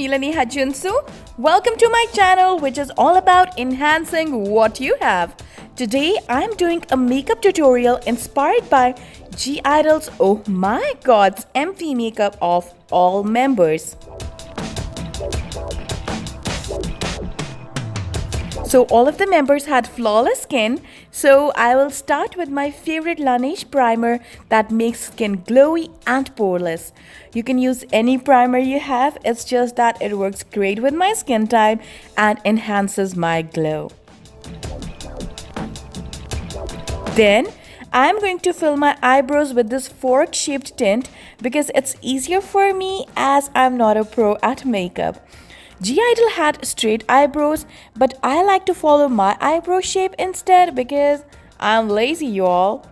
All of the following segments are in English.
Milani Hajunsu. Welcome to my channel, which is all about enhancing what you have. Today I'm doing a makeup tutorial inspired by GIDLE's Oh My God's MV makeup of all members. So all of the members had flawless skin, so I will start with my favorite Laneige primer that makes skin glowy and poreless. You can use any primer you have, it's just that it works great with my skin type and enhances my glow. Then I'm going to fill my eyebrows with this fork-shaped tint because it's easier for me as I'm not a pro at makeup. GIDLE had straight eyebrows, but I like to follow my eyebrow shape instead because I'm lazy, y'all.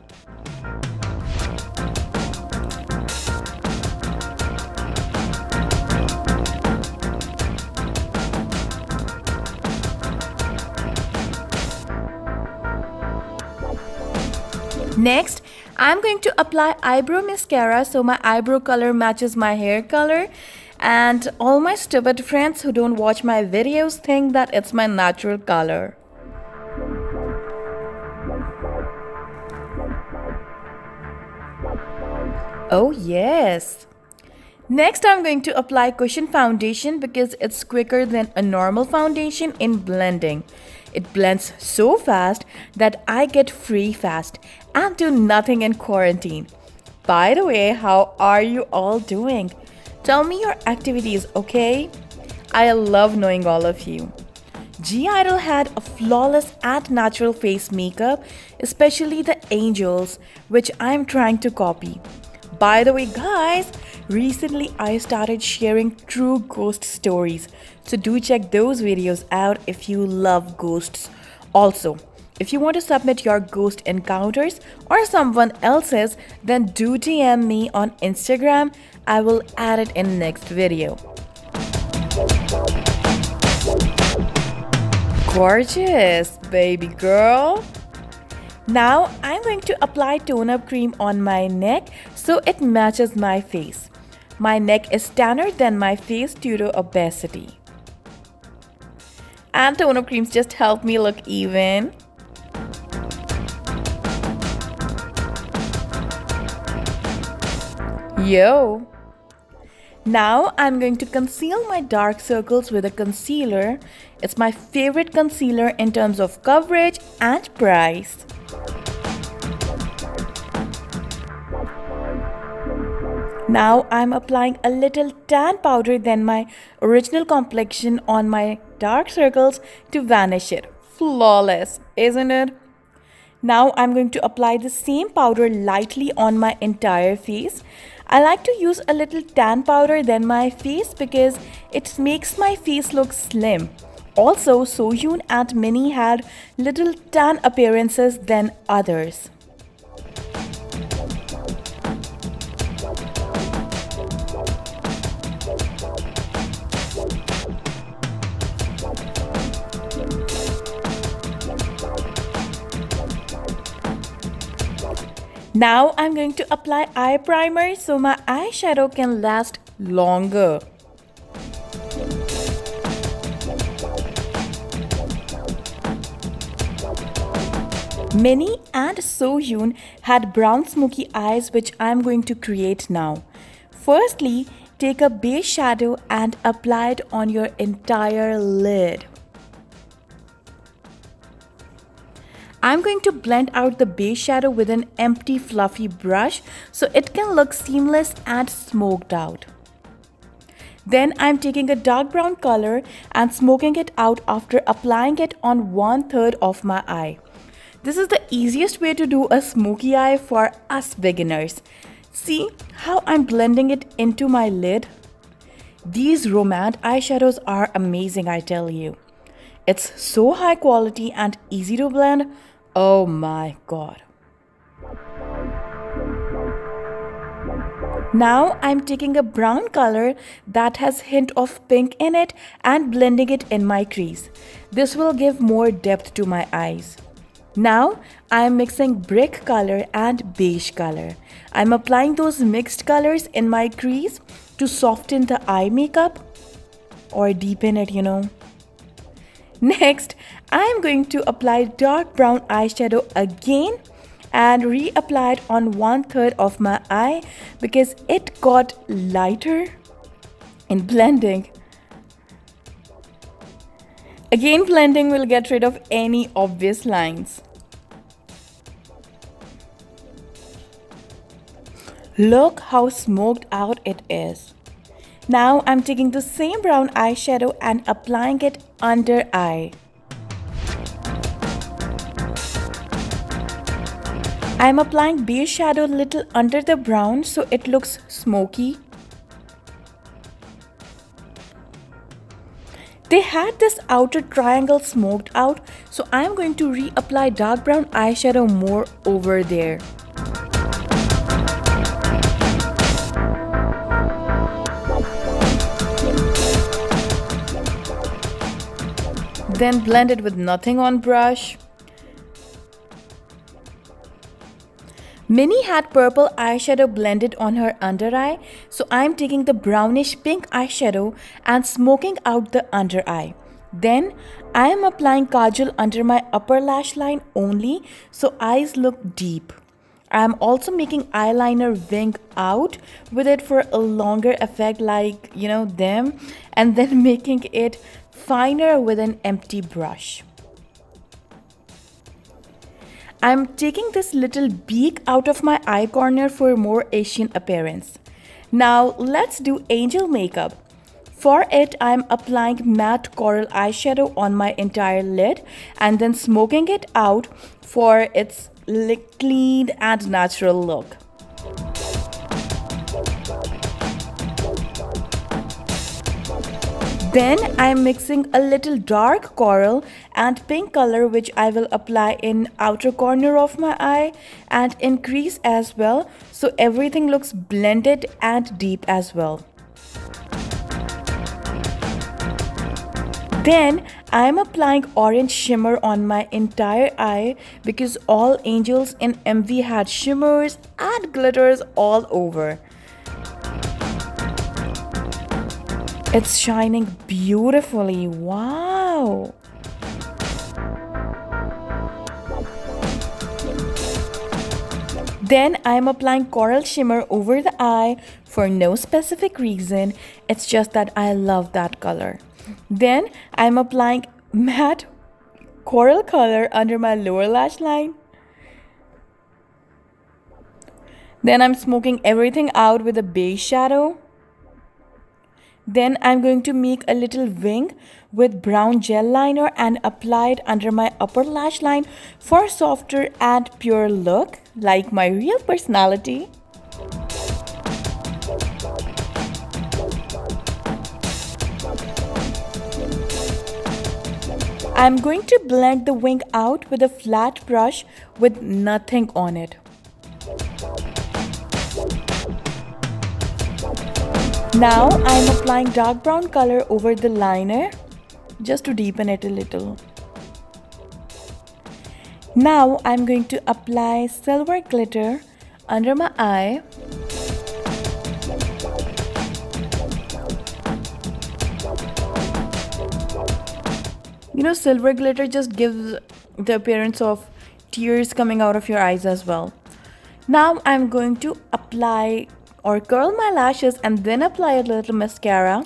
Next, I'm going to apply eyebrow mascara so my eyebrow color matches my hair color. And all my stupid friends who don't watch my videos think that it's my natural color. Oh yes! Next I'm going to apply cushion foundation because it's quicker than a normal foundation in blending. It blends so fast that I get free fast and do nothing in quarantine. By the way, how are you all doing? Tell me your activities, okay? I love knowing all of you. GIDLE had a flawless and natural face makeup, especially the angels, which I'm trying to copy. By the way, guys, recently I started sharing true ghost stories, so do check those videos out if you love ghosts. Also, if you want to submit your ghost encounters or someone else's, then do DM me on Instagram. I will add it in next video. Gorgeous, baby girl. Now I'm going to apply tone-up cream on my neck so it matches my face. My neck is tanner than my face due to obesity. And tone-up creams just help me look even. Yo! Now I'm going to conceal my dark circles with a concealer. It's my favorite concealer in terms of coverage and price. Now I'm applying a little tan powder than my original complexion on my dark circles to vanish it. Flawless, isn't it? Now I'm going to apply the same powder lightly on my entire face. I like to use a little tan powder than my face because it makes my face look slim. Also, soojin and minnie had little tan appearances than others. Now I'm going to apply eye primer so my eyeshadow can last longer. Minnie and soojin had brown smoky eyes, which I'm going to create now. Firstly, take a beige shadow and apply it on your entire lid. I'm going to blend out the beige shadow with an empty fluffy brush so it can look seamless and smoked out. Then I'm taking a dark brown color and smoking it out after applying it on 1/3 of my eye. This is the easiest way to do a smoky eye for us beginners. See how I'm blending it into my lid? These romance eyeshadows are amazing, I tell you. It's so high quality and easy to blend. Oh my god. Now I'm taking a brown color that has hint of pink in it and blending it in my crease. This will give more depth to my eyes. Now I'm mixing brick color and beige color. I'm applying those mixed colors in my crease to soften the eye makeup. or deepen it, Next, I am going to apply dark brown eyeshadow again and reapply it on 1/3 of my eye because it got lighter in blending. Again, blending will get rid of any obvious lines. Look how smoked out it is. Now I'm taking the same brown eyeshadow and applying it under eye. I'm applying beige shadow a little under the brown so it looks smoky. They had this outer triangle smoked out, so I'm going to reapply dark brown eyeshadow more over there. Then blend it with nothing on brush. Minnie had purple eyeshadow blended on her under eye, so I'm taking the brownish pink eyeshadow and smoking out the under eye. Then I am applying kajal under my upper lash line only, so eyes look deep. I am also making eyeliner wing out with it for a longer effect like, them, and then making it finer with an empty brush. I'm taking this little beak out of my eye corner for more Asian appearance. Now let's do angel makeup. For it, I'm applying matte coral eyeshadow on my entire lid and then smoking it out for its clean and natural look. Then I'm mixing a little dark coral and pink color which I will apply in outer corner of my eye and in crease as well, so everything looks blended and deep as well. Then I'm applying orange shimmer on my entire eye because all angels in MV had shimmers and glitters all over. It's shining beautifully. Wow! Then I'm applying coral shimmer over the eye for no specific reason. It's just that I love that color. Then I'm applying matte coral color under my lower lash line. Then I'm smoking everything out with a beige shadow. Then I'm going to make a little wing with brown gel liner and apply it under my upper lash line for softer and pure look, like my real personality. I'm going to blend the wing out with a flat brush with nothing on it. Now I'm applying dark brown color over the liner just to deepen it a little. Now I'm going to apply silver glitter under my eye. Silver glitter just gives the appearance of tears coming out of your eyes as well. Now I'm going to apply or curl my lashes and then apply a little mascara.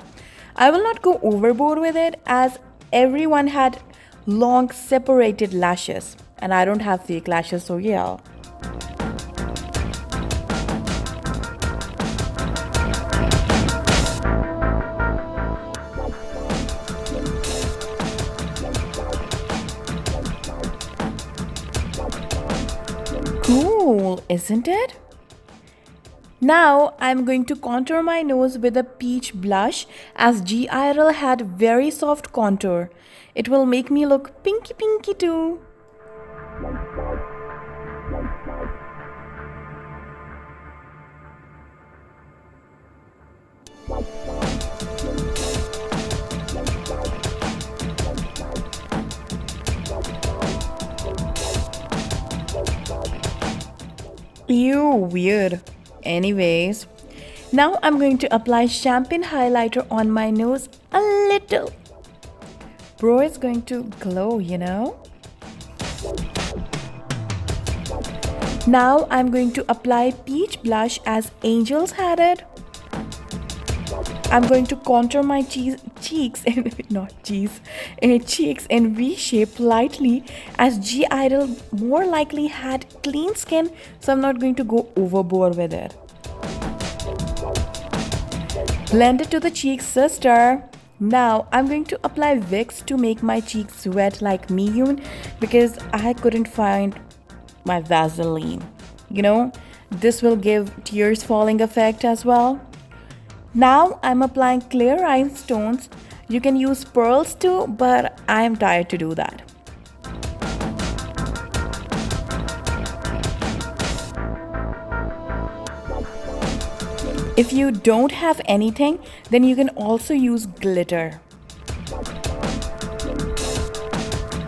I will not go overboard with it as everyone had long separated lashes and I don't have fake lashes, so yeah. Cool, isn't it? Now I'm going to contour my nose with a peach blush as GIDLE had very soft contour. It will make me look pinky too. Ew, weird. Anyways, now I'm going to apply champagne highlighter on my nose a little. Bro is going to glow, you know. Now I'm going to apply peach blush as Angels had it. I'm going to contour my cheeks in cheeks in V shape lightly, as GIDLE more likely had clean skin, so I'm not going to go overboard with it. Blend it to the cheeks, sister. Now I'm going to apply Vicks to make my cheeks wet like miyeon, because I couldn't find my Vaseline. You know, this will give tears falling effect as well. Now I'm applying clear rhinestones. You can use pearls too, but I am tired to do that. If you don't have anything, then you can also use glitter.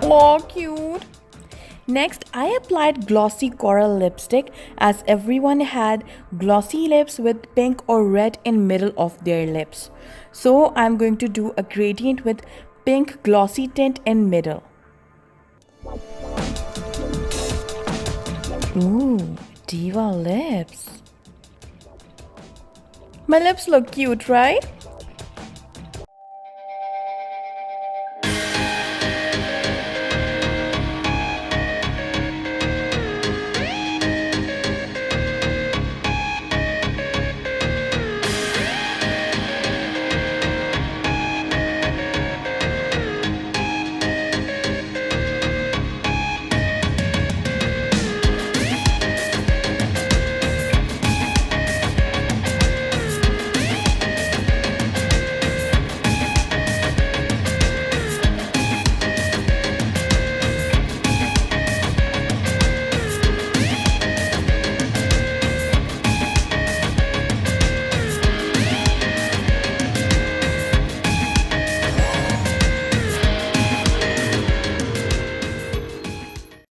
Oh, cute! Next, I applied glossy coral lipstick, as everyone had glossy lips with pink or red in middle of their lips. So I'm going to do a gradient with pink glossy tint in middle. Ooh, diva lips. My lips look cute, right?